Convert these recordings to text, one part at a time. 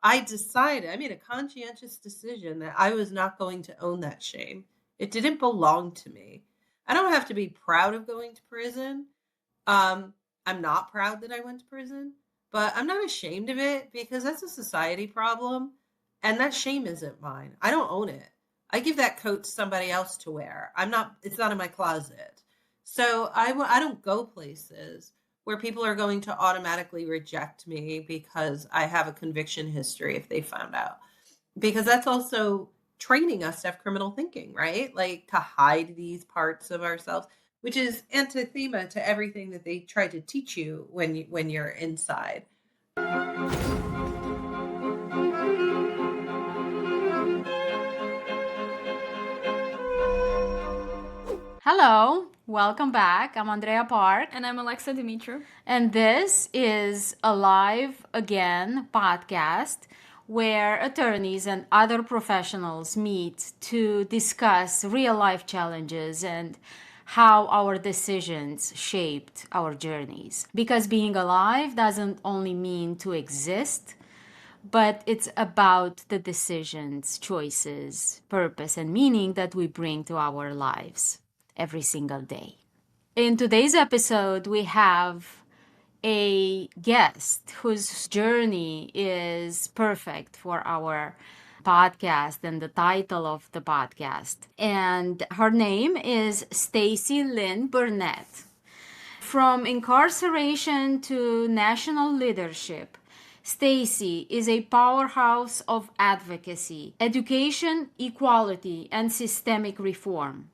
I made a conscientious decision that I was not going to own that shame. It didn't belong to me. I don't have to be proud of going to prison. Um, I'm not proud that I went to prison, but I'm not ashamed of it because that's a society problem. And that shame isn't mine. I don't own it. I give that coat to somebody else to wear. It's not in my closet. So I don't go places where people are going to automatically reject me because I have a conviction history if they found out. Because that's also training us to have criminal thinking, right? Like to hide these parts of ourselves, which is anathema to everything that they try to teach you when you're inside. Hello, welcome back. I'm Andrea Parc. And I'm Alexa Dumitru. And this is a live again podcast where attorneys and other professionals meet to discuss real life challenges and how our decisions shaped our journeys. Because being alive doesn't only mean to exist, but it's about the decisions, choices, purpose, and meaning that we bring to our lives every single day. In today's episode, we have a guest whose journey is perfect for our podcast and the title of the podcast. And her name is Stacy Lynn Burnett. From incarceration to national leadership, Stacy is a powerhouse of advocacy, education, equality, and systemic reform.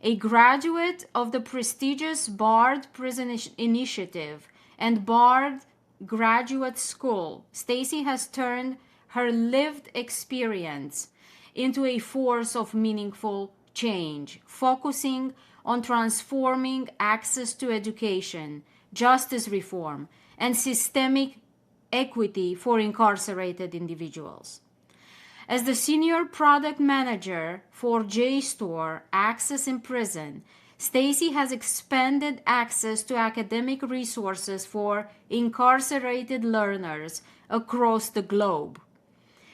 A graduate of the prestigious Bard Prison Initiative and Bard Graduate School, Stacy has turned her lived experience into a force of meaningful change, focusing on transforming access to education, justice reform, and systemic equity for incarcerated individuals. As the senior product manager for JSTOR Access in prison, Stacy has expanded access to academic resources for incarcerated learners across the globe.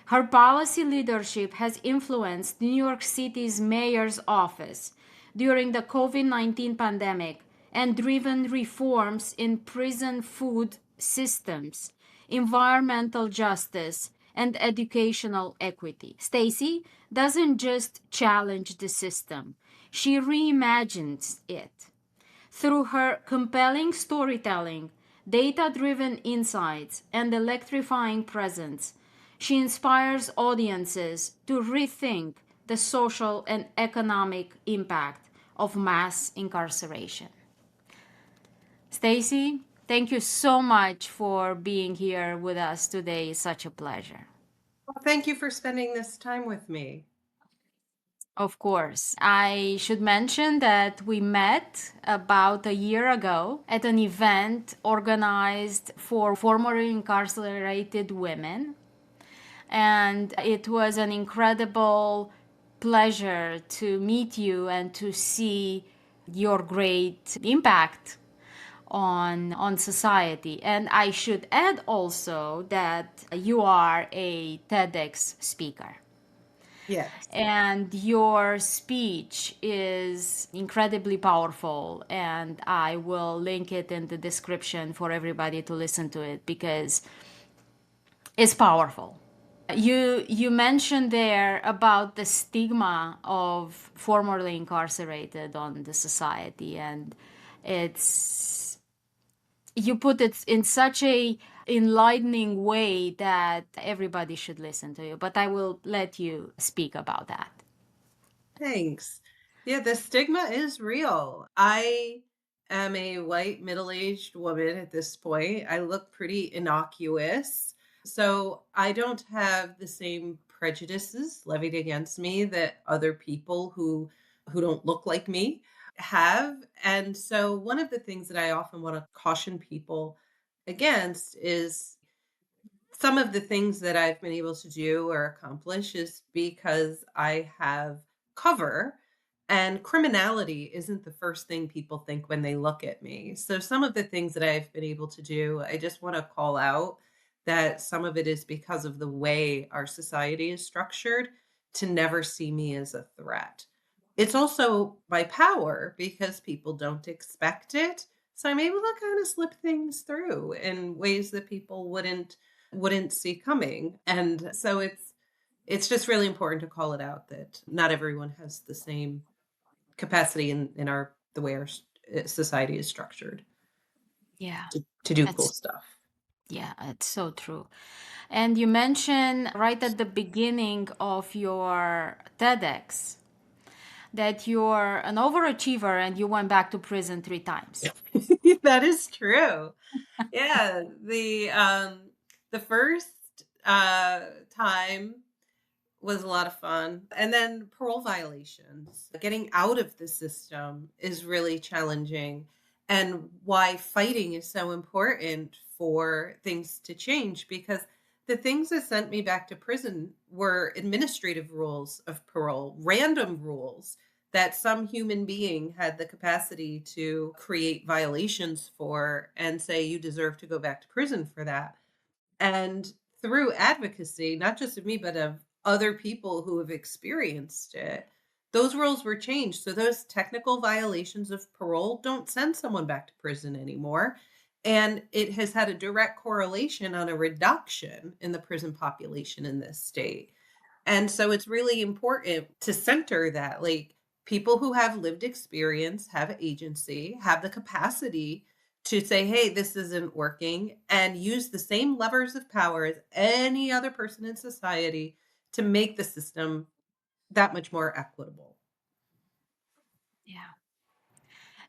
Her policy leadership has influenced New York City's mayor's office during the COVID-19 pandemic and driven reforms in prison food systems, environmental justice, and educational equity. Stacy doesn't just challenge the system, she reimagines it. Through her compelling storytelling, data-driven insights, and electrifying presence, she inspires audiences to rethink the social and economic impact of mass incarceration. Stacy, thank you so much for being here with us today. It's such a pleasure. Well, thank you for spending this time with me. Of course. I should mention that we met about a year ago at an event organized for formerly incarcerated women. And it was an incredible pleasure to meet you and to see your great impact on society. And I should add also that you are a TEDx speaker. Yes. And your speech is incredibly powerful, and I will link it in the description for everybody to listen to it because it's powerful. You mentioned there about the stigma of formerly incarcerated on the society, and you put it in such a enlightening way that everybody should listen to you. But I will let you speak about that. Thanks. Yeah, the stigma is real. I am a white middle-aged woman at this point. I look pretty innocuous. So I don't have the same prejudices levied against me that other people who don't look like me have. And so one of the things that I often want to caution people against is some of the things that I've been able to do or accomplish is because I have cover, and criminality isn't the first thing people think when they look at me. So some of the things that I've been able to do, I just want to call out that some of it is because of the way our society is structured to never see me as a threat. It's also my power because people don't expect it. So I'm able to kind of slip things through in ways that people wouldn't see coming. And so it's just really important to call it out that not everyone has the same capacity in our the way our society is structured Yeah. to do cool That's stuff. yeah, it's so true. And you mentioned right at the beginning of your TEDx that you're an overachiever and you went back to prison 3 times. That is true. Yeah, the first uh time was a lot of fun. And then parole violations. Getting out of the system is really challenging, and why fighting is so important for things to change, because the things that sent me back to prison were administrative rules of parole, random rules that some human being had the capacity to create violations for and say you deserve to go back to prison for that. And through advocacy, not just of me, but of other people who have experienced it, those rules were changed. So those technical violations of parole don't send someone back to prison anymore. And it has had a direct correlation on a reduction in the prison population in this state. And so it's really important to center that, like, people who have lived experience, have agency, have the capacity to say, hey, this isn't working, and use the same levers of power as any other person in society to make the system that much more equitable. Yeah.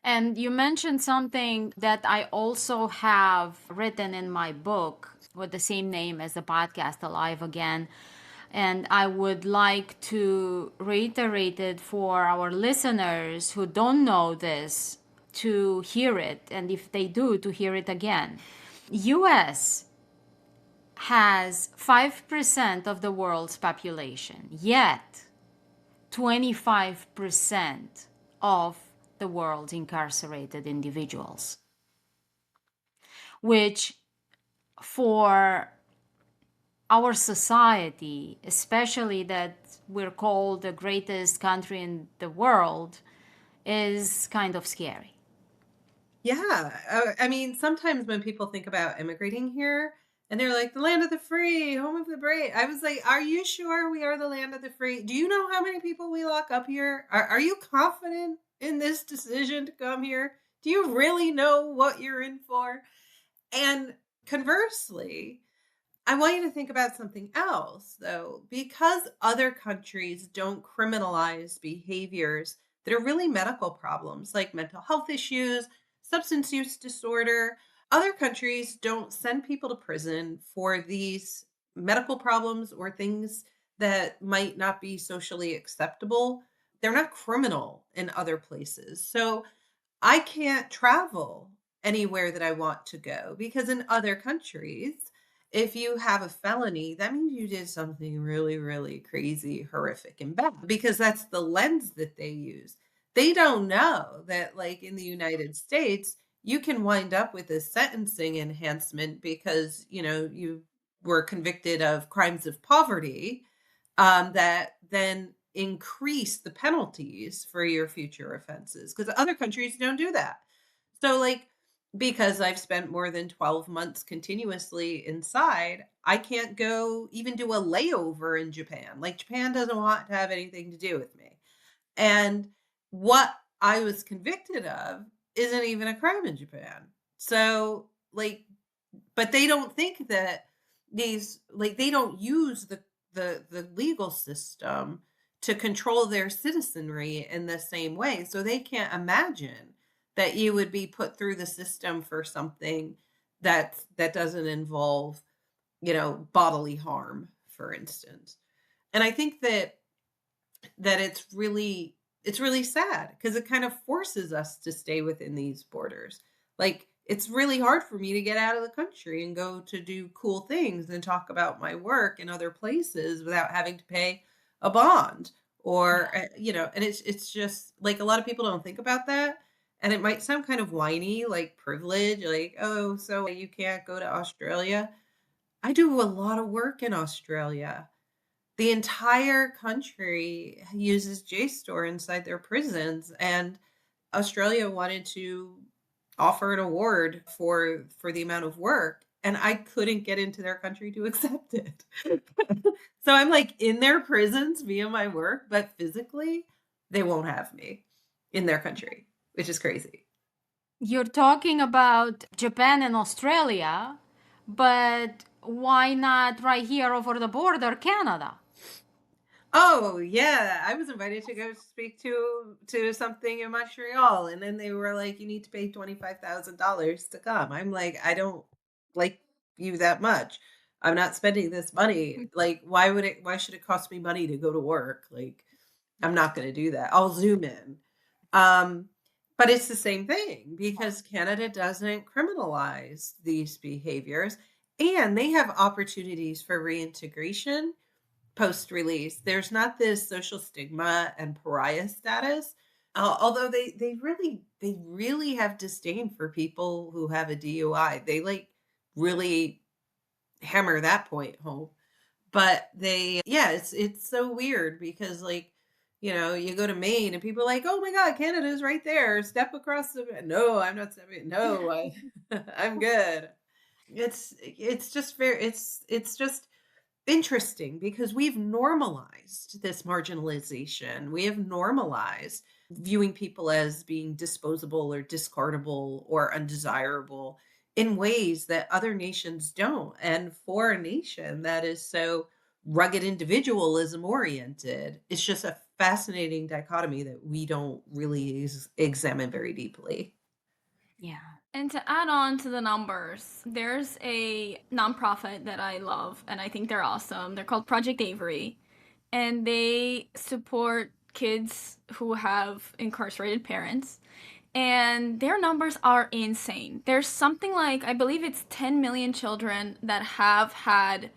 And you mentioned something that I also have written in my book with the same name as the podcast, Alive Again. And I would like to reiterate it for our listeners who don't know this to hear it, and if they do, to hear it again. US has 5% of the world's population, yet 25% of the world's incarcerated individuals, which for our society, especially that we're called the greatest country in the world, is kind of scary. Yeah. I mean, sometimes when people think about immigrating here and they're like, the land of the free, home of the brave, I was like, are you sure we are the land of the free? Do you know how many people we lock up here? Are you confident in this decision to come here? Do you really know what you're in for? And conversely, I want you to think about something else, though, because other countries don't criminalize behaviors that are really medical problems like mental health issues, substance use disorder. Other countries don't send people to prison for these medical problems or things that might not be socially acceptable. They're not criminal in other places. So I can't travel anywhere that I want to go because in other countries, if you have a felony, that means you did something really, really crazy, horrific, and bad because that's the lens that they use. They don't know that, like in the United States, you can wind up with a sentencing enhancement because, you were convicted of crimes of poverty, that then increase the penalties for your future offenses because other countries don't do that. So, like, because I've spent more than 12 months continuously inside, I can't go even do a layover in Japan. Like, Japan doesn't want to have anything to do with me. And what I was convicted of isn't even a crime in Japan. So, like, but they don't think that they don't use the legal system to control their citizenry in the same way. So they can't imagine that you would be put through the system for something that doesn't involve, bodily harm, for instance. And I think that it's really sad because it kind of forces us to stay within these borders. Like, it's really hard for me to get out of the country and go to do cool things and talk about my work in other places without having to pay a bond or and it's just like a lot of people don't think about that, and it might sound kind of whiny, like privilege, like, oh, so you can't go to Australia. I do a lot of work in Australia. The entire country uses JSTOR inside their prisons, and Australia wanted to offer an award for the amount of work, and I couldn't get into their country to accept it. So I'm, like, in their prisons via my work, but physically, they won't have me in their country, which is crazy. You're talking about Japan and Australia, but why not right here over the border, Canada? Oh, yeah, I was invited to go speak to something in Montreal, and then they were like, "You need to pay $25,000 to come." I'm like, "I don't like you that much. I'm not spending this money. Like, why should it cost me money to go to work? Like, I'm not gonna do that. I'll Zoom in." Um, but it's the same thing because Canada doesn't criminalize these behaviors, and they have opportunities for reintegration post-release. There's not this social stigma and pariah status, although they really have disdain for people who have a DUI. They, like, really hammer that point home. But it's so weird because, like, you go to Maine and people are like, "Oh my god, Canada's right there. Step across the." No, I'm not stepping. No, I'm good. It's just interesting because we've normalized this marginalization. We have normalized viewing people as being disposable or discardable or undesirable in ways that other nations don't. And for a nation that is so rugged individualism oriented, it's just a fascinating dichotomy that we don't really examine very deeply. Yeah. And to add on to the numbers, there's a nonprofit that I love and I think they're awesome. They're called Project Avery, and they support kids who have incarcerated parents. And their numbers are insane. There's something like, I believe it's 10 million children that have had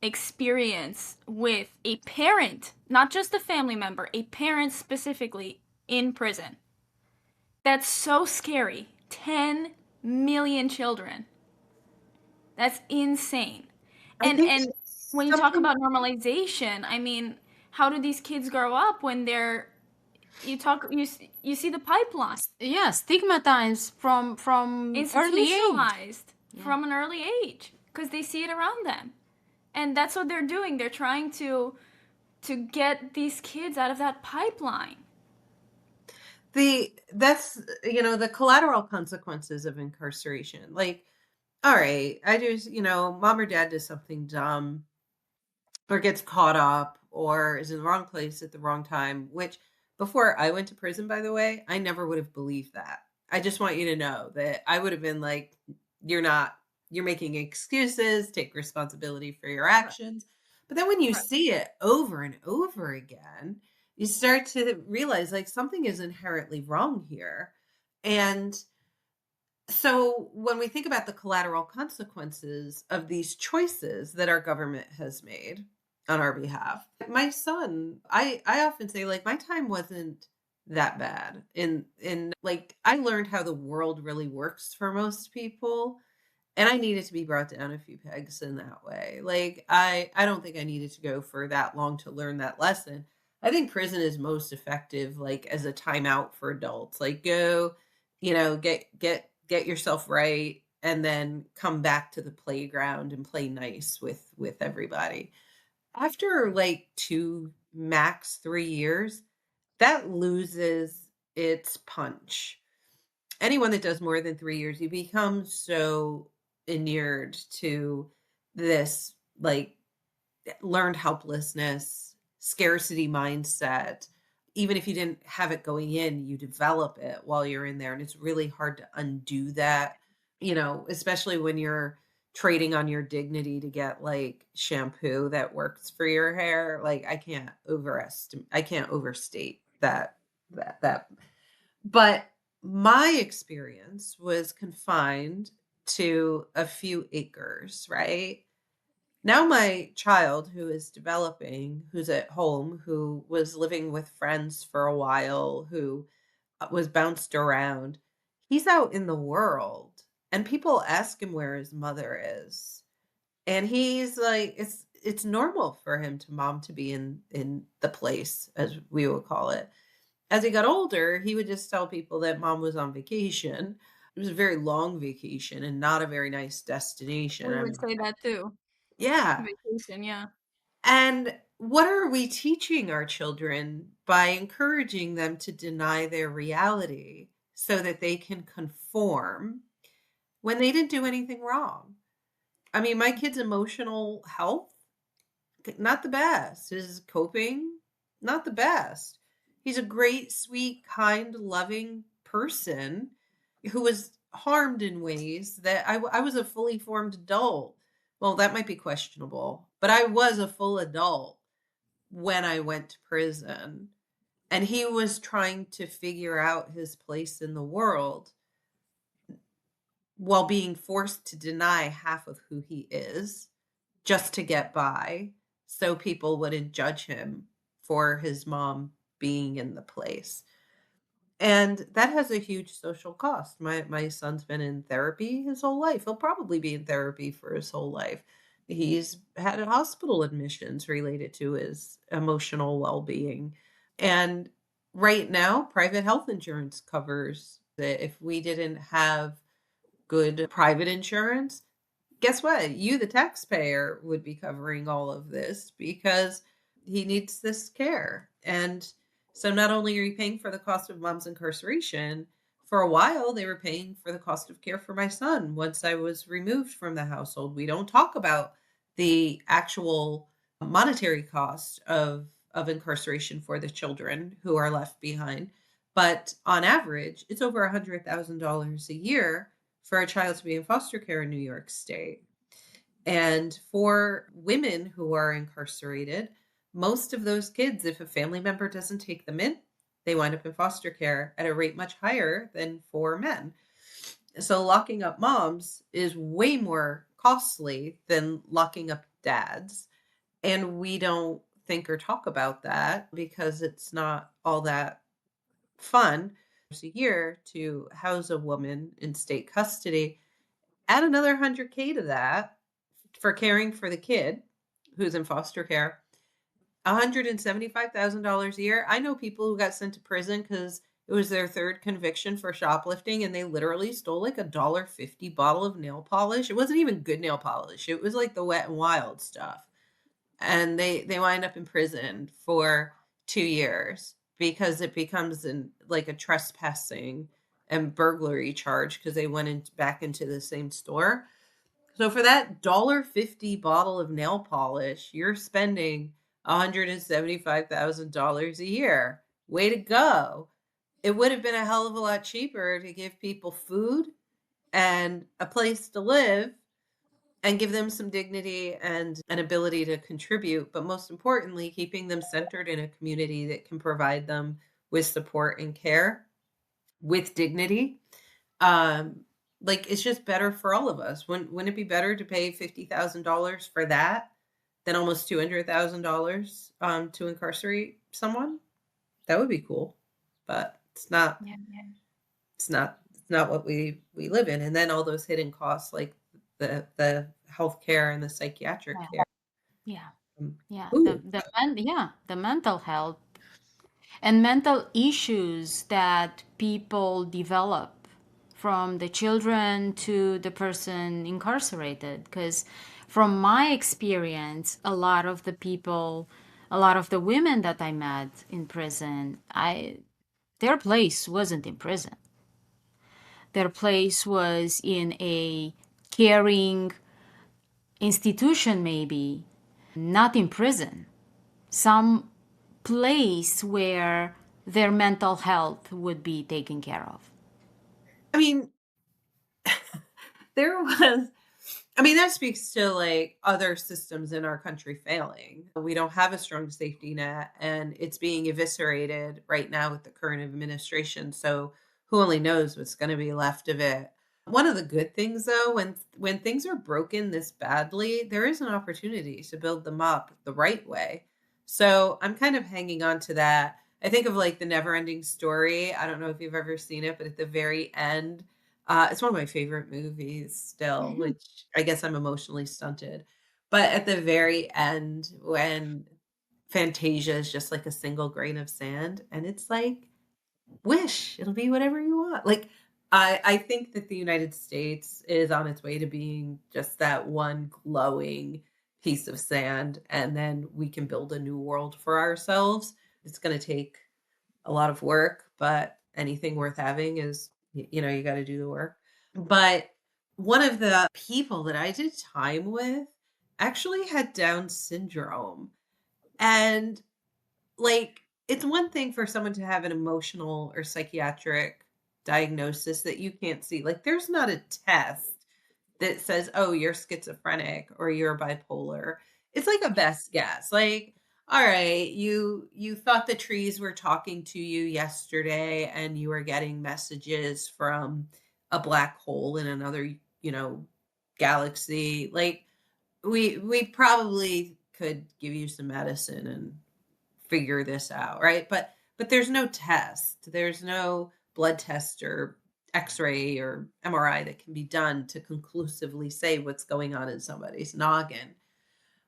experience with a parent, not just a family member, a parent specifically in prison. That's so scary. 10 million children. That's insane. I think And when you talk something about normalization, I mean, how do these kids grow up when they're you see the pipeline Yeah, stigmatized from early age. institutionalized from an early age because they see it around them. And that's what they're doing. They're trying to get these kids out of that pipeline. the collateral consequences of incarceration. Like, all right, I just, mom or dad does something dumb or gets caught up or is in the wrong place at the wrong time, which before I went to prison, by the way, I never would have believed that. I just want you to know that I would have been like, you're making excuses, take responsibility for your Right. actions. But then when you Right. see it over and over again, you start to realize like something is inherently wrong here. And so when we think about the collateral consequences of these choices that our government has made on our behalf, my son, I often say like my time wasn't that bad. In like I learned how the world really works for most people, and I needed to be brought down a few pegs in that way. Like I don't think I needed to go for that long to learn that lesson. I think prison is most effective like as a timeout for adults. Like go, get yourself right and then come back to the playground and play nice with everybody. After like 2 max 3 years, that loses its punch. Anyone that does more than 3 years, you become so inured to this, like, learned helplessness, scarcity mindset. Even if you didn't have it going in, you develop it while you're in there, and it's really hard to undo that, especially when you're trading on your dignity to get, like, shampoo that works for your hair. Like, I can't overstate that. But my experience was confined to a few acres, right? Now my child who is developing, who's at home, who was living with friends for a while, who was bounced around, he's out in the world and people ask him where his mother is. And he's like, it's normal for him to mom to be in the place, as we would call it. As he got older, he would just tell people that mom was on vacation. It was a very long vacation and not a very nice destination. We would say that too. Yeah. Vacation, yeah. And what are we teaching our children by encouraging them to deny their reality so that they can conform when they didn't do anything wrong? I mean, my kid's emotional health, not the best. His coping, not the best. He's a great, sweet, kind, loving person who was harmed in ways that I was a fully formed adult. Well, that might be questionable, but I was a full adult when I went to prison. And he was trying to figure out his place in the world while being forced to deny half of who he is just to get by so people wouldn't judge him for his mom being in the place. And that has a huge social cost. My son's been in therapy his whole life. He'll probably be in therapy for his whole life. He's had hospital admissions related to his emotional well-being. And right now, private health insurance covers that. If we didn't have good private insurance, guess what? You, the taxpayer, would be covering all of this because he needs this care. And so not only are you paying for the cost of mom's incarceration, for a while they were paying for the cost of care for my son once I was removed from the household. We don't talk about the actual monetary cost of incarceration for the children who are left behind. But on average, it's over $100,000 a year for a child to be in foster care in New York State. And for women who are incarcerated, most of those kids, if a family member doesn't take them in, they wind up in foster care at a rate much higher than for men. So locking up moms is way more costly than locking up dads. And we don't think or talk about that because it's not all that fun. A year to house a woman in state custody. Add another 100K to that for caring for the kid who's in foster care. $175,000 a year. I know people who got sent to prison because it was their third conviction for shoplifting, and they literally stole like a $1.50 bottle of nail polish. It wasn't even good nail polish. It was like the Wet and Wild stuff. And they wind up in prison for 2 years because it becomes like a trespassing and burglary charge because they went back into the same store. So for that $1.50 bottle of nail polish, you're spending $175,000 a year. Way to go. It would have been a hell of a lot cheaper to give people food and a place to live and give them some dignity and an ability to contribute, but most importantly, keeping them centered in a community that can provide them with support and care with dignity. Um, like it's just better for all of us. Wouldn't it be better to pay $50,000 for that than almost $200,000 to incarcerate someone? That would be cool, but it's not. Yeah, yeah. It's not what we live in. And then all those hidden costs, like the healthcare and the psychiatric Yeah. care. Yeah. Um, Yeah. Ooh, The mental health and mental issues that people develop from the children to the person incarcerated. Because from my experience, a lot of the people, a lot of the women that I met in prison, their place wasn't in prison. Their place was in a caring institution, maybe, not in prison. Some place where their mental health would be taken care of. I mean, there was I mean, that speaks to like other systems in our country failing. We don't have a strong safety net and it's being eviscerated right now with the current administration. So who only knows what's going to be left of it. One of the good things though, when things are broken this badly, there is an opportunity to build them up the right way. So I'm kind of hanging on to that. I think of like the never ending story. I don't know if you've ever seen it, but at the very end, it's one of my favorite movies still, which I guess I'm emotionally stunted. But at the very end, when Fantasia is just like a single grain of sand, and it's like, wish it'll be whatever you want. Like, I think that the United States is on its way to being just that one glowing piece of sand, and then we can build a new world for ourselves. It's going to take a lot of work, but anything worth having is, you got to do the work. But one of the people that I did time with actually had Down syndrome. And like, it's one thing for someone to have an emotional or psychiatric diagnosis that you can't see. Like, there's not a test that says, "Oh, you're schizophrenic or you're bipolar." It's like a best guess. Like, all right, you thought the trees were talking to you yesterday and you were getting messages from a black hole in another, galaxy. Like, we probably could give you some medicine and figure this out, right? But there's no test. There's no blood test or X-ray or MRI that can be done to conclusively say what's going on in somebody's noggin.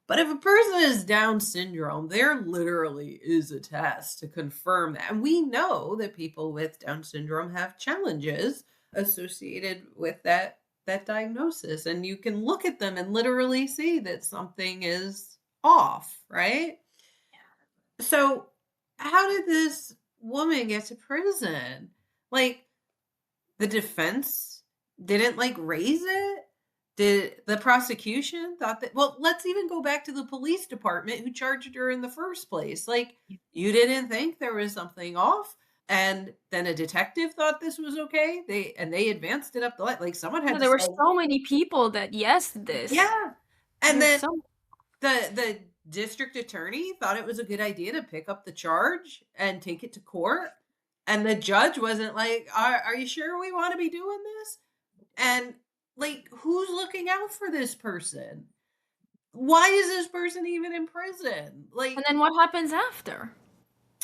But if a person has Down syndrome, there literally is a test to confirm that. And we know that people with Down syndrome have challenges associated with that diagnosis. And you can look at them and literally see that something is off, right? So, how did this woman get to prison? Like, the defense didn't like raise it? Did the prosecution thought that, well, let's even go back to the police department who charged her in the first place. Like, you didn't think there was something off, and then a detective thought this was okay. They advanced it up the line. Like, someone had No, to there were say, so many people that yes this. yeah. And There's then so the district attorney thought it was a good idea to pick up the charge and take it to court. And the judge wasn't like, are you sure we want to be doing this? And like, who's looking out for this person? Why is this person even in prison? Like, and then what happens after?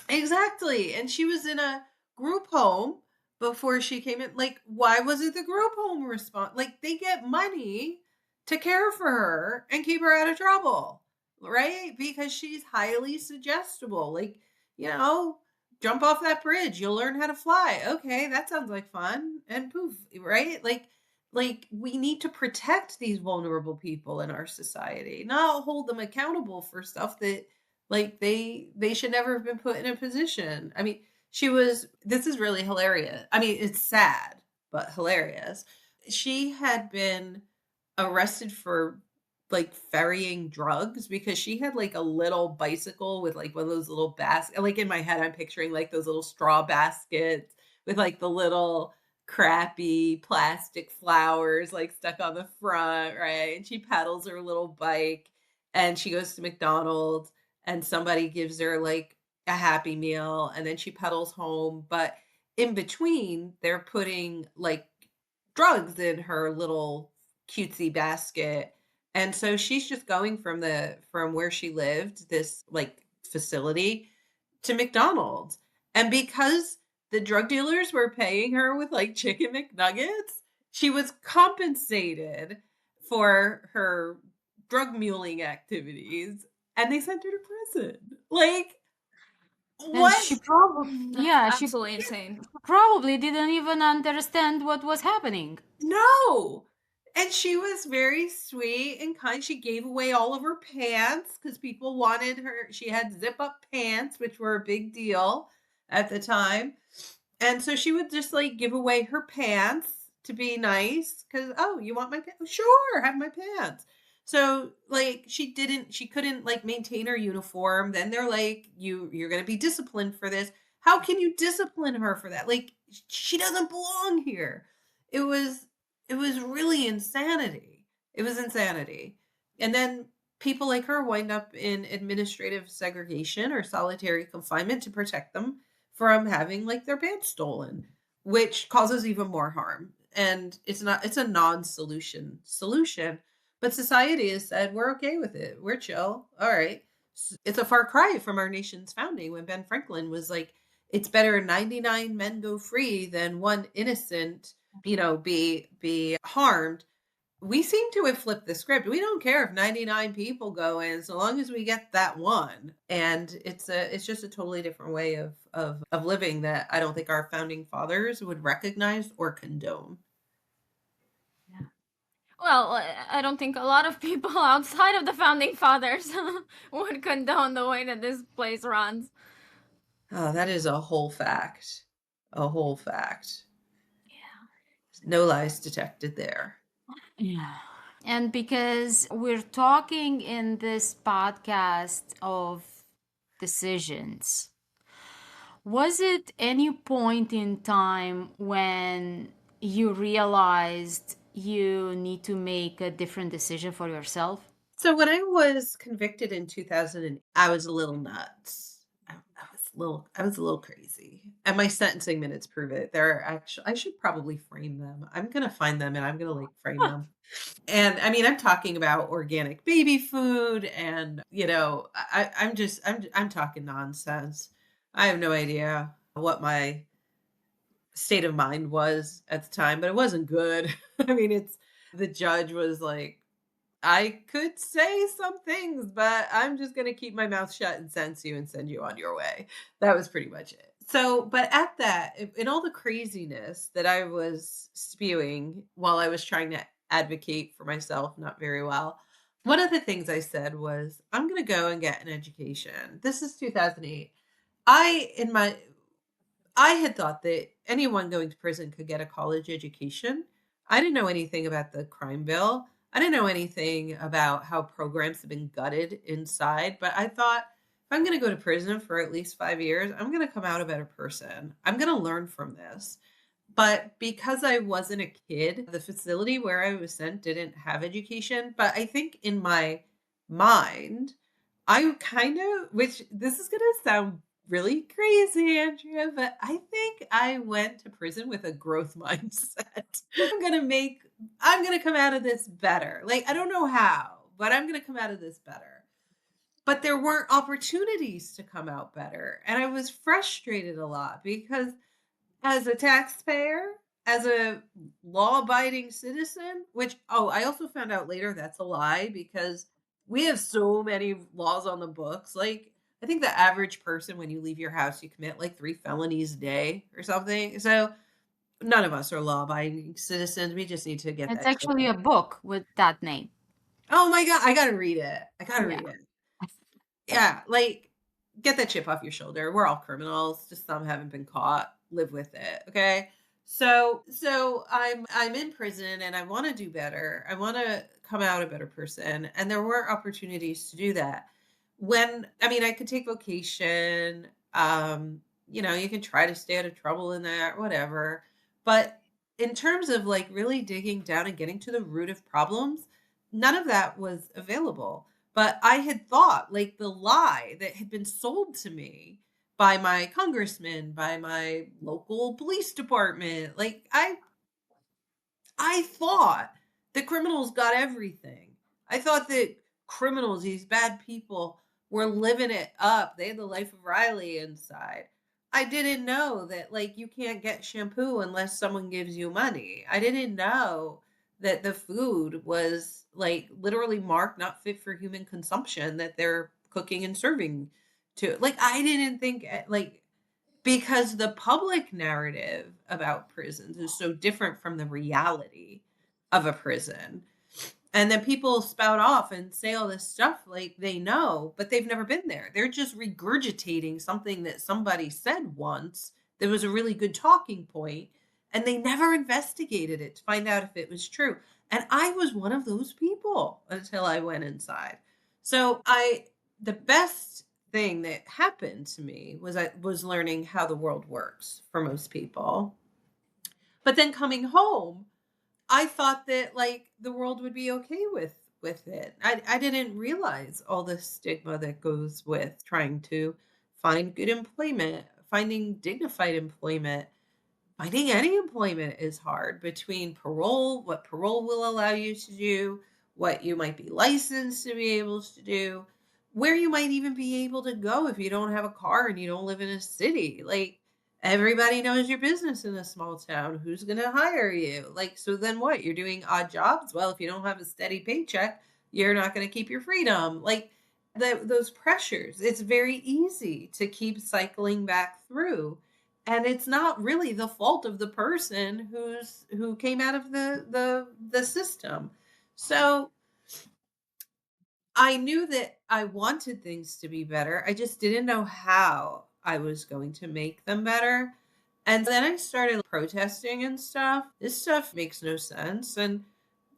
exactly. And she was in a group home before she came in. Like, why was it the group home response? Like, they get money to care for her and keep her out of trouble, right? Because she's highly suggestible. Like, jump off that bridge, you'll learn how to fly. Okay, that sounds like fun. And poof, right? Like we need to protect these vulnerable people in our society, not hold them accountable for stuff that like they should never have been put in a position. I mean, this is really hilarious. I mean, it's sad, but hilarious. She had been arrested for like ferrying drugs because she had like a little bicycle with like one of those little baskets. Like, in my head, I'm picturing like those little straw baskets with like the little crappy plastic flowers like stuck on the front, right? And she pedals her little bike and she goes to McDonald's and somebody gives her like a Happy Meal and then she pedals home. But in between, they're putting like drugs in her little cutesy basket. And so she's just going from where she lived, this like facility, to McDonald's. And because the drug dealers were paying her with like chicken McNuggets, she was compensated for her drug muling activities and they sent her to prison. Like, And what? she probably, yeah, she Absolutely insane. probably didn't even understand what was happening. No. And she was very sweet and kind. She gave away all of her pants because people wanted her. She had zip up pants, which were a big deal at the time. And so she would just like give away her pants to be nice because, oh, you want my pants? Sure, have my pants. So like she couldn't like maintain her uniform. Then they're like, you're gonna be disciplined for this. How can you discipline her for that? Like, she doesn't belong here. It was really insanity. It was insanity. And then people like her wind up in administrative segregation or solitary confinement to protect them from having like their pants stolen, which causes even more harm. And it's a non-solution solution. But society has said, we're okay with it. We're chill. All right. It's a far cry from our nation's founding when Ben Franklin was like, it's better 99 men go free than one innocent, be harmed. we seem to have flipped the script. We don't care if 99 people go in, so long as we get that one. And it's just a totally different way of living that I don't think our founding fathers would recognize or condone. Well, I don't think a lot of people outside of the founding fathers would condone the way that this place runs. Oh, that is a whole fact. A whole fact. Yeah. No lies detected there. Yeah. And because we're talking in this podcast of decisions, was it any point in time when you realized you need to make a different decision for yourself? So when I was convicted in 2000, I was a little nuts. I was a little crazy. And my sentencing minutes prove it. They're actually I should probably frame them. I'm gonna find them and I'm gonna like frame them. And I mean, I'm talking about organic baby food and I'm talking nonsense. I have no idea what my state of mind was at the time, but it wasn't good. I mean, it's the judge was like, I could say some things, but I'm just going to keep my mouth shut and sentence you and send you on your way. That was pretty much it. So, but at that, in all the craziness that I was spewing while I was trying to advocate for myself, not very well, one of the things I said was, I'm going to go and get an education. This is 2008. In my I had thought that anyone going to prison could get a college education. I didn't know anything about the crime bill. I didn't know anything about how programs have been gutted inside, but I thought if I'm going to go to prison for at least 5 years, I'm going to come out a better person. I'm going to learn from this. But because I wasn't a kid, the facility where I was sent didn't have education. But I think in my mind, I kind of, which this is going to sound really crazy, Andrea, but I think I went to prison with a growth mindset. I'm going to come out of this better. Like, I don't know how, but I'm going to come out of this better. But there weren't opportunities to come out better. And I was frustrated a lot because as a taxpayer, as a law-abiding citizen, which I also found out later that's a lie because we have so many laws on the books. Like, I think the average person, when you leave your house, you commit like 3 felonies a day or something. So none of us are law-abiding citizens. We just need to get It's that chip. actually a book with that name. Oh my God, I gotta read it. I gotta Yeah. read it. Yeah, like get that chip off your shoulder. We're all criminals. Just some haven't been caught. Live with it. Okay. So I'm in prison and I want to do better. I want to come out a better person. And there were opportunities to do that. I could take vocation. You can try to stay out of trouble in that, whatever. But in terms of like really digging down and getting to the root of problems, none of that was available. But I had thought, like, the lie that had been sold to me by my congressman, by my local police department, like, I thought the criminals got everything. I thought that criminals, these bad people, were living it up. They had the life of Riley inside. I didn't know that, like, you can't get shampoo unless someone gives you money. I didn't know that the food was, like, literally marked not fit for human consumption that they're cooking and serving to. Like, I didn't think, like, because the public narrative about prisons is so different from the reality of a prison. And then people spout off and say all this stuff like they know, but they've never been there. They're just regurgitating something that somebody said once that was a really good talking point, and they never investigated it to find out if it was true. And I was one of those people until I went inside. The best thing that happened to me was I was learning how the world works for most people. But then coming home, I thought that like the world would be okay with it. I didn't realize all the stigma that goes with trying to find good employment, finding dignified employment. Finding any employment is hard between parole, what parole will allow you to do, what you might be licensed to be able to do, where you might even be able to go if you don't have a car and you don't live in a city. Like, Everybody knows your business in a small town. Who's going to hire you? Like, so then what? You're doing odd jobs? Well, if you don't have a steady paycheck, you're not going to keep your freedom. Like, those pressures, it's very easy to keep cycling back through. And it's not really the fault of the person who came out of the system. So I knew that I wanted things to be better. I just didn't know how I was going to make them better. And then I started protesting and stuff. This stuff makes no sense. And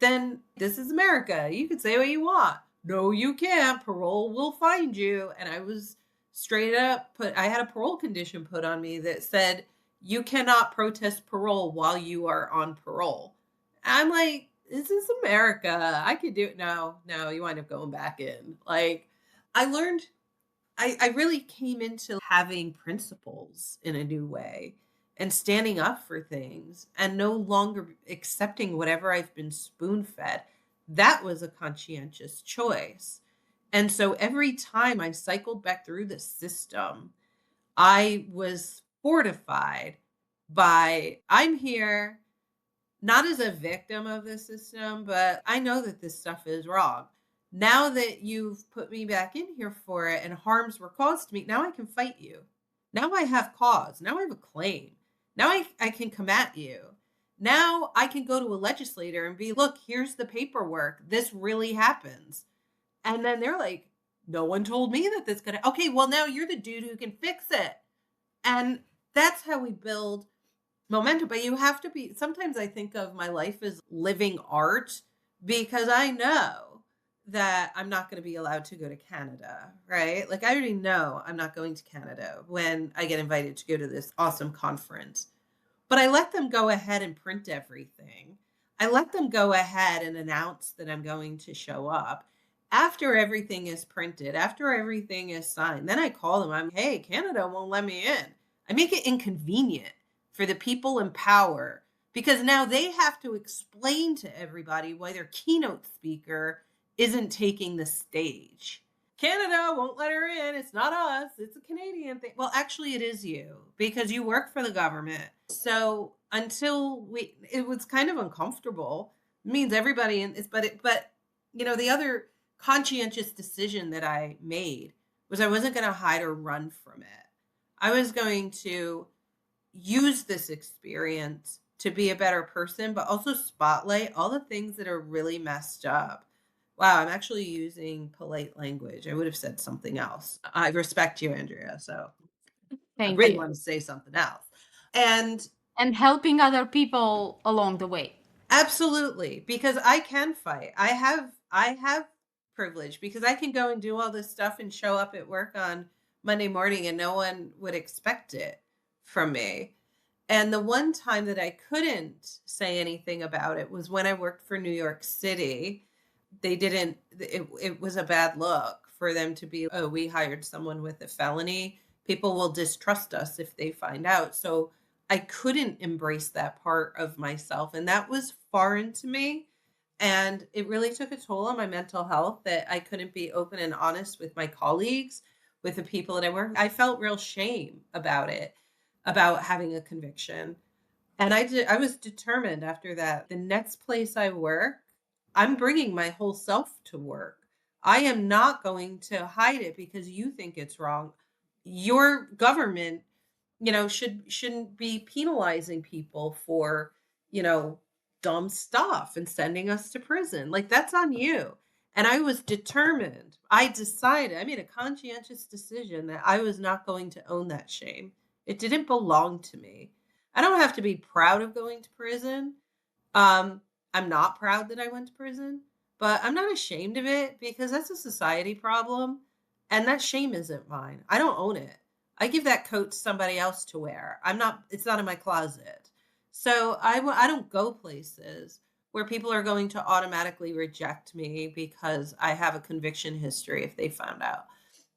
then this is America. You can say what you want. No, you can't. Parole will find you. And I was straight up I had a parole condition put on me that said, you cannot protest parole while you are on parole. I'm like, this is America. I could do it. No, you wind up going back in. Like, I learned, I really came into having principles in a new way and standing up for things and no longer accepting whatever I've been spoon fed. That was a conscientious choice. And so every time I cycled back through the system, I was fortified by I'm here not as a victim of the system, but I know that this stuff is wrong. Now that you've put me back in here for it and harms were caused to me, now I can fight you. Now I have cause. Now I have a claim. Now I can come at you. Now I can go to a legislator and be, look, here's the paperwork. This really happens. And then they're like, no one told me that this could. Okay, well, now you're the dude who can fix it. And that's how we build momentum. But you have to be, sometimes I think of my life as living art because I know that I'm not going to be allowed to go to Canada, right? Like I already know I'm not going to Canada when I get invited to go to this awesome conference. But I let them go ahead and print everything. I let them go ahead and announce that I'm going to show up. After everything is printed, after everything is signed, then I call them. Hey, Canada won't let me in. I make it inconvenient for the people in power because now they have to explain to everybody why their keynote speaker isn't taking the stage. Canada won't let her in. It's not us. It's a Canadian thing. Well, actually, it is you because you work for the government. So until it was kind of uncomfortable. It means everybody in this, but the other conscientious decision that I made was I wasn't going to hide or run from it. I was going to use this experience to be a better person, but also spotlight all the things that are really messed up. Wow, I'm actually using polite language. I would have said something else. I respect you, Andrea. So I Thank really you. want to say something else. And helping other people along the way. absolutely, because I can fight. I have privilege because I can go and do all this stuff and show up at work on Monday morning and no one would expect it from me. And the one time that I couldn't say anything about it was when I worked for New York City. It was a bad look for them to be, oh, we hired someone with a felony. People will distrust us if they find out. So I couldn't embrace that part of myself. And that was foreign to me. And it really took a toll on my mental health that I couldn't be open and honest with my colleagues, with the people that I work with. I felt real shame about it, about having a conviction. And I was determined after that. The next place I work, I'm bringing my whole self to work. I am not going to hide it because you think it's wrong. Your government, shouldn't be penalizing people for, dumb stuff and sending us to prison. Like that's on you. And I was determined. I made a conscientious decision that I was not going to own that shame. It didn't belong to me. I don't have to be proud of going to prison. I'm not proud that I went to prison, but I'm not ashamed of it because that's a society problem. And that shame isn't mine. I don't own it. I give that coat to somebody else to wear. It's not in my closet. So I don't go places where people are going to automatically reject me because I have a conviction history if they found out.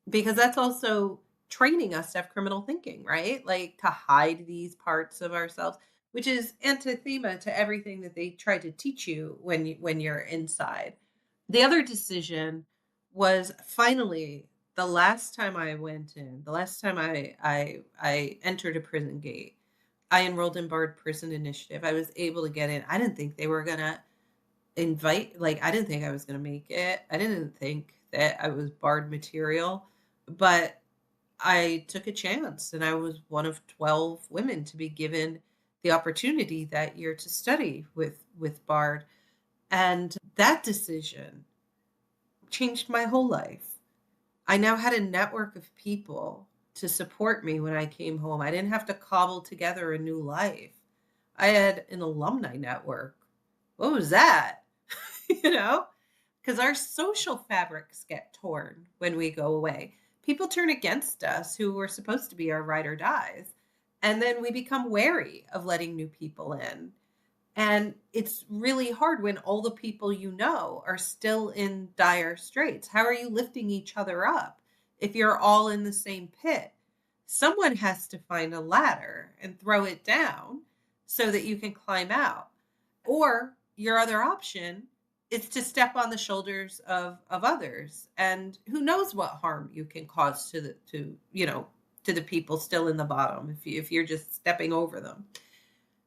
Because that's also training us to have criminal thinking, right? Like to hide these parts of ourselves, which is anathema to everything that they try to teach you when you're inside. The other decision was finally the last time I went in, the last time I entered a prison gate, I enrolled in Bard Prison Initiative. I was able to get in. I didn't think they were gonna I didn't think I was gonna make it. I didn't think that I was Bard material, but I took a chance and I was one of 12 women to be given the opportunity that year to study with Bard. And that decision changed my whole life. I now had a network of people to support me when I came home. I didn't have to cobble together a new life. I had an alumni network. What was that? you know, because our social fabrics get torn when we go away. People turn against us who were supposed to be our ride or dies. And then we become wary of letting new people in. And it's really hard when all the people you know are still in dire straits. How are you lifting each other up if you're all in the same pit? Someone has to find a ladder and throw it down so that you can climb out. Or your other option is to step on the shoulders of others. And who knows what harm you can cause to the people still in the bottom if you're just stepping over them.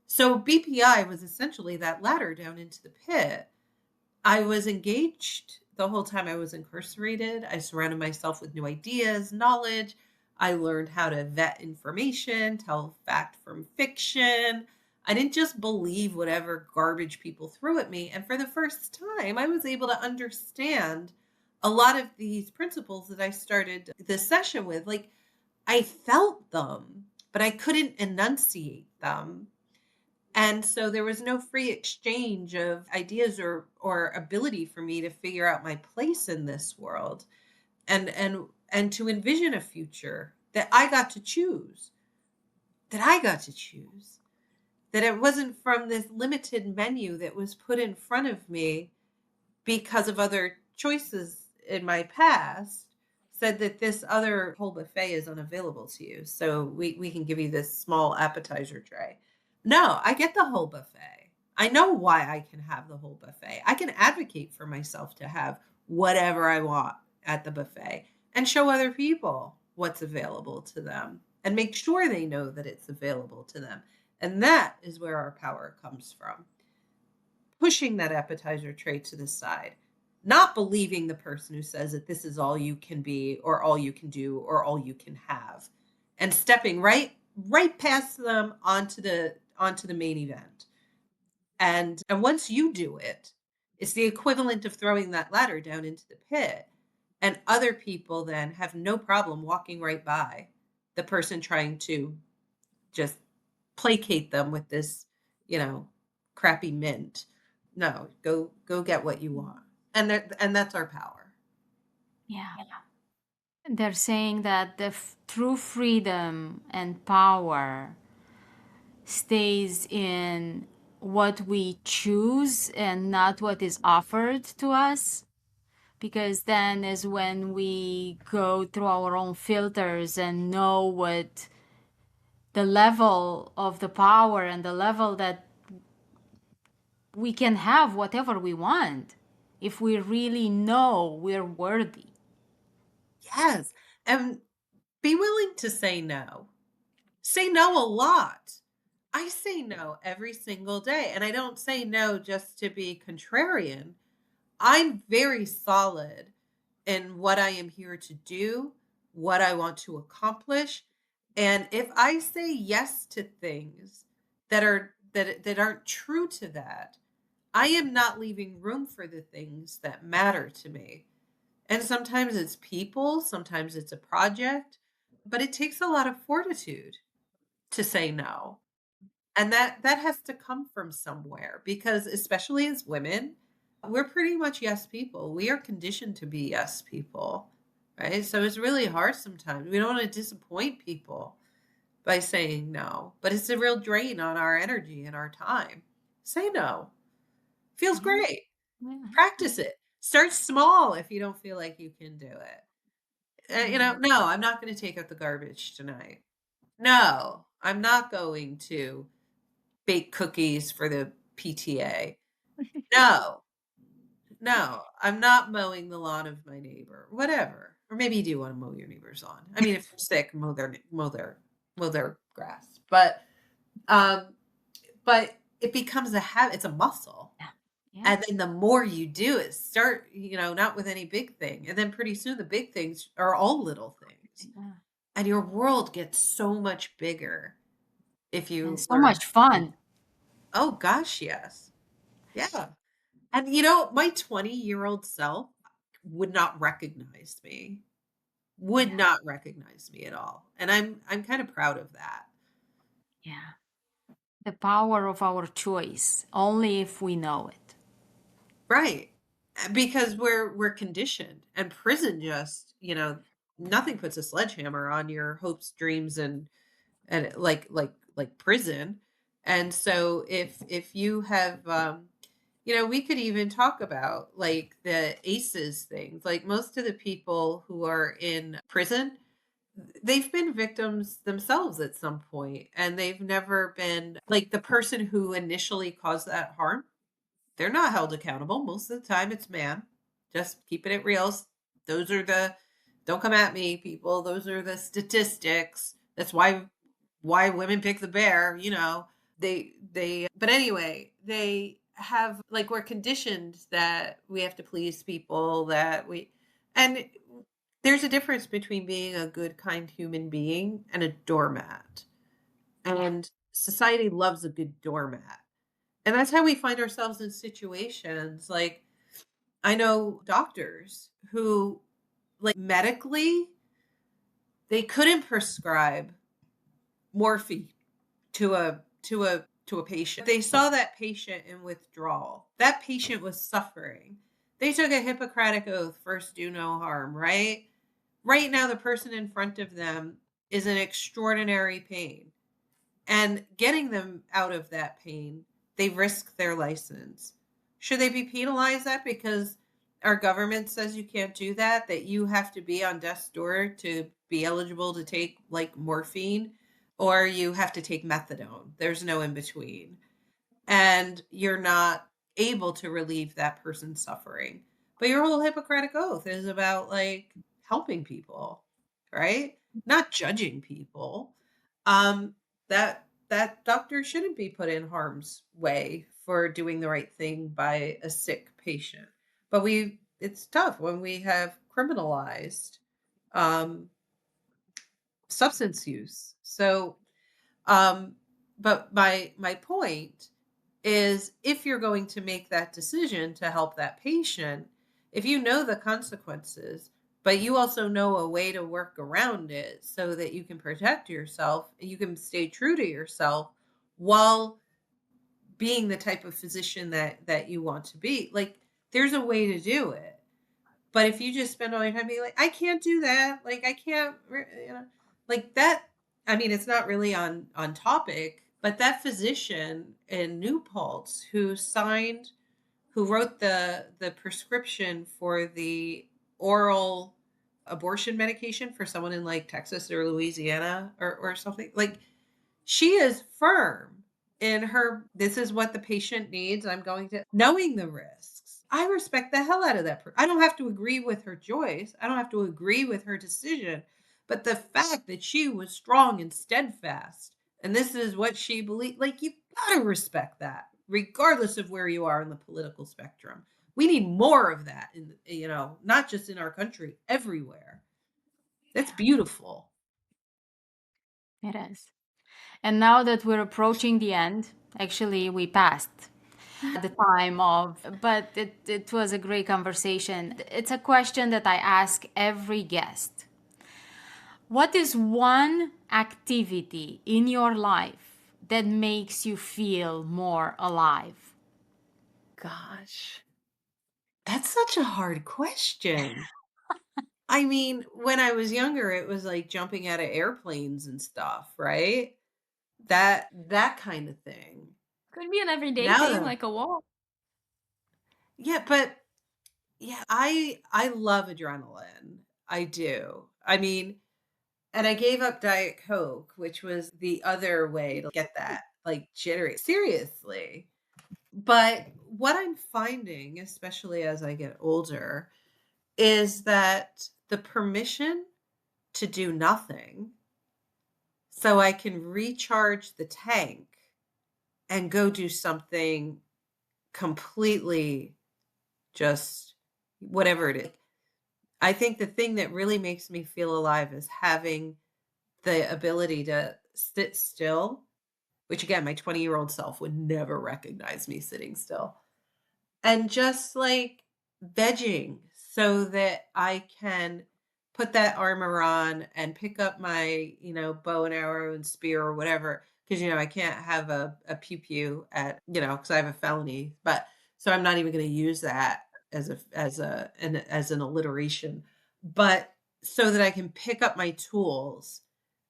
So BPI was essentially that ladder down into the pit. I was engaged the whole time I was incarcerated. I surrounded myself with new ideas, knowledge. I learned how to vet information, tell fact from fiction. I didn't just believe whatever garbage people threw at me. And for the first time, I was able to understand a lot of these principles that I started this session with. Like, I felt them, but I couldn't enunciate them. And so there was no free exchange of ideas or ability for me to figure out my place in this world and to envision a future that I got to choose, that it wasn't from this limited menu that was put in front of me because of other choices in my past said that this other whole buffet is unavailable to you. So we can give you this small appetizer tray. No, I get the whole buffet. I know why I can have the whole buffet. I can advocate for myself to have whatever I want at the buffet and show other people what's available to them and make sure they know that it's available to them. And that is where our power comes from. Pushing that appetizer tray to the side, not believing the person who says that this is all you can be or all you can do or all you can have, and stepping right past them onto the main event. And once you do it, it's the equivalent of throwing that ladder down into the pit. And other people then have no problem walking right by the person trying to just placate them with this, crappy mint. No, go get what you want. And that's our power. Yeah. They're saying that the true freedom and power stays in what we choose and not what is offered to us. Because then is when we go through our own filters and know what the level of the power and the level that we can have whatever we want if we really know we're worthy. Yes. And be willing to say no. Say no a lot. I say no every single day. And I don't say no just to be contrarian. I'm very solid in what I am here to do, what I want to accomplish. And if I say yes to things that aren't true to that, I am not leaving room for the things that matter to me. And sometimes it's people, sometimes it's a project, but it takes a lot of fortitude to say no. And that has to come from somewhere because especially as women, we're pretty much yes people. We are conditioned to be yes people, right? So it's really hard sometimes. We don't want to disappoint people by saying no, but it's a real drain on our energy and our time. Say no. Feels great. Yeah. Practice it. Start small if you don't feel like you can do it. No, I'm not going to take out the garbage tonight. No, I'm not going to bake cookies for the PTA. No, I'm not mowing the lawn of my neighbor. Whatever, or maybe you do want to mow your neighbor's lawn. I mean, if they're sick, mow their grass. Um, but it becomes a habit. It's a muscle. Yeah. And then the more you do it, start, not with any big thing. And then pretty soon the big things are all little things. Yeah. And your world gets so much bigger if And you so learn. much fun. Oh gosh, yes. Yeah. And my 20-year-old self would not recognize me. Would Yeah. not recognize me at all. And I'm kind of proud of that. Yeah. The power of our choice, only if we know it. Right. Because we're conditioned. And prison just, nothing puts a sledgehammer on your hopes, dreams, and like prison. And so if you have we could even talk about like the ACEs things. Like most of the people who are in prison, they've been victims themselves at some point, and they've never been like the person who initially caused that harm. They're not held accountable. Most of the time it's man. Just keeping it real. Those are the don't come at me, people. Those are the statistics. That's why women pick the bear, they but anyway, they have like we're conditioned that we have to please people and there's a difference between being a good kind human being and a doormat. And society loves a good doormat. And that's how we find ourselves in situations like I know doctors who like medically they couldn't prescribe morphine to a patient. They saw that patient in withdrawal. That patient was suffering. They took a Hippocratic oath, first do no harm, right? Right now the person in front of them is in extraordinary pain. And getting them out of that pain, they risk their license. Should they be penalized that because our government says you can't do that, that you have to be on death's door to be eligible to take like morphine, or you have to take methadone? There's no in between. And you're not able to relieve that person's suffering. But your whole Hippocratic oath is about like helping people, right? Not judging people. Um, that doctor shouldn't be put in harm's way for doing the right thing by a sick patient. But it's tough when we have criminalized um, substance use. So, um, but my point is if you're going to make that decision to help that patient, if you know the consequences, but you also know a way to work around it so that you can protect yourself, you can stay true to yourself while being the type of physician that you want to be. Like there's a way to do it. But if you just spend all your time being like, I can't do that, like I can't, like that. I mean, it's not really on topic, but that physician in New Paltz who wrote the prescription for the oral abortion medication for someone in like Texas or Louisiana or something, like she is firm in her, this is what the patient needs. I'm going to, knowing the risks. I respect the hell out of that person. I don't have to agree with her choice. I don't have to agree with her decision. But the fact that she was strong and steadfast, and this is what she believed, like you gotta respect that, regardless of where you are in the political spectrum. We need more of that not just in our country, everywhere. That's beautiful. It is. And now that we're approaching the end, actually, we passed the time of, but it was a great conversation. It's a question that I ask every guest. What is one activity in your life that makes you feel more alive? Gosh, that's such a hard question. I mean, when I was younger, it was like jumping out of airplanes and stuff, right? That kind of thing. Could be an everyday Now thing though, like a walk. yeah, but yeah, I love adrenaline. I do. I mean, and I gave up Diet Coke, which was the other way to get that like jittery. Seriously. But what I'm finding, especially as I get older, is that the permission to do nothing so I can recharge the tank and go do something completely just whatever it is. I think the thing that really makes me feel alive is having the ability to sit still, which again, my 20-year-old self would never recognize me sitting still, and just like vegging so that I can put that armor on and pick up my, bow and arrow and spear or whatever. Cause I can't have a pew pew at, cause I have a felony, but so I'm not even going to use that as an alliteration, but so that I can pick up my tools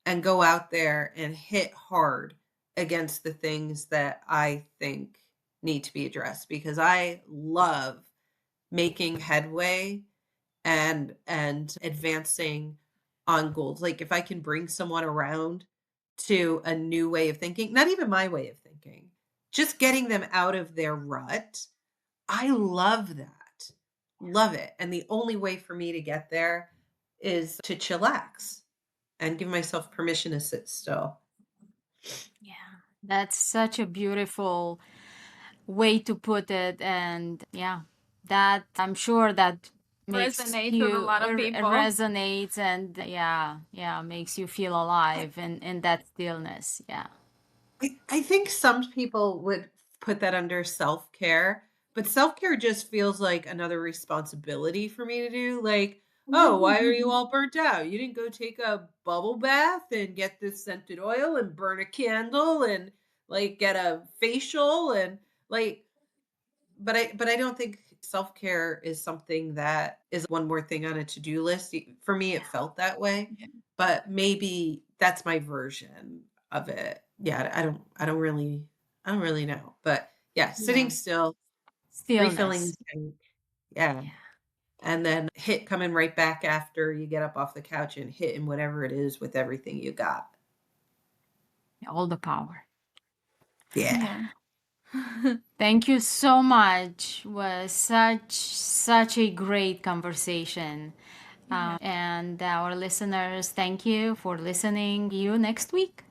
and go out there and hit hard against the things that I think need to be addressed, because I love making headway and advancing on goals. Like if I can bring someone around to a new way of thinking, not even my way of thinking, just getting them out of their rut. I love that. Love it. And the only way for me to get there is to chillax and give myself permission to sit still. Yeah, that's such a beautiful way to put it. And yeah, that I'm sure that makes Resonates with a you lot of people. resonates, and yeah, makes you feel alive in that stillness. Yeah. I think some people would put that under self-care, but self-care just feels like another responsibility for me to do. Like, oh, why are you all burnt out? You didn't go take a bubble bath and get this scented oil and burn a candle and like get a facial and like, but I don't think self-care is something that is one more thing on a to-do list. For me, it felt that way, Yeah. but maybe that's my version of it. Yeah, I don't really know. But yeah, sitting Yeah. still, refilling Stillness. the tank. Yeah. Yeah. And then coming right back after you get up off the couch and hitting whatever it is with everything you got. All the power. Yeah. Thank you so much. Was such a great conversation. And our listeners, thank you for listening. See you next week.